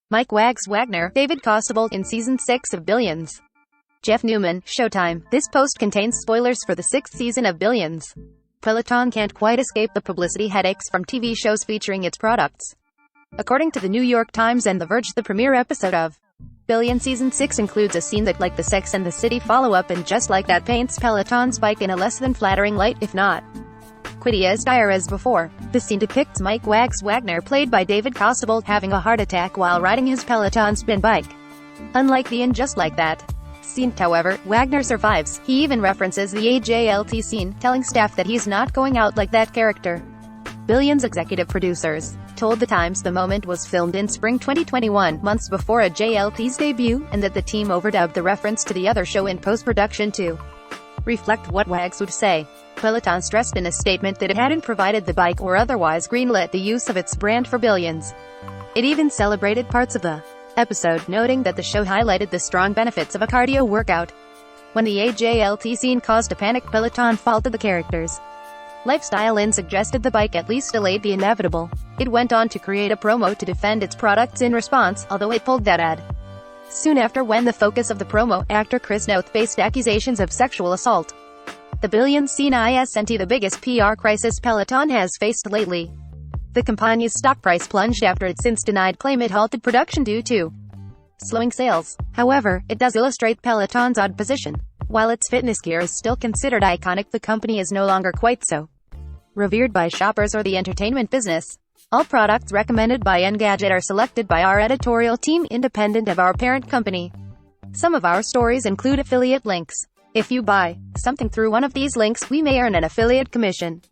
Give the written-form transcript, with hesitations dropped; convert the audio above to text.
Mike Wags Wagner, David Costabile in Season 6 of Billions. Jeff Newman, Showtime. This post contains spoilers for the 6th season of Billions. Peloton can't quite escape the publicity headaches from TV shows featuring its products. According to the New York Times and The Verge, the premiere episode of Billions Season 6 includes a scene that, like the Sex and the City follow-up and just like that, paints Peloton's bike in a less than flattering light, if not quite as dire as before. The scene depicts Mike Wags Wagner, played by David Costabile, having a heart attack while riding his Peloton spin bike. Unlike the "And Just Like That" scene, however, Wagner survives. He even references the AJLT scene, telling staff that he's not going out like that character. Billions executive producers told The Times the moment was filmed in spring 2021, months before a JLT's debut, and that the team overdubbed the reference to the other show in post-production to reflect what Wags would say. Peloton stressed in a statement that it hadn't provided the bike or otherwise greenlit the use of its brand for Billions. It even celebrated parts of the episode, noting that the show highlighted the strong benefits of a cardio workout. When the AJLT scene caused a panic, Peloton faulted the character's lifestyle and suggested the bike at least delayed the inevitable. It went on to create a promo to defend its products in response, although it pulled that ad soon after when the focus of the promo, actor Chris Noth, faced accusations of sexual assault. The Billions scene isn't the biggest PR crisis Peloton has faced lately. The company's stock price plunged after it since denied claim it halted production due to slowing sales. However, it does illustrate Peloton's odd position. While its fitness gear is still considered iconic, the company is no longer quite so revered by shoppers or the entertainment business. All products recommended by Engadget are selected by our editorial team, independent of our parent company. Some of our stories include affiliate links. If you buy something through one of these links, we may earn an affiliate commission.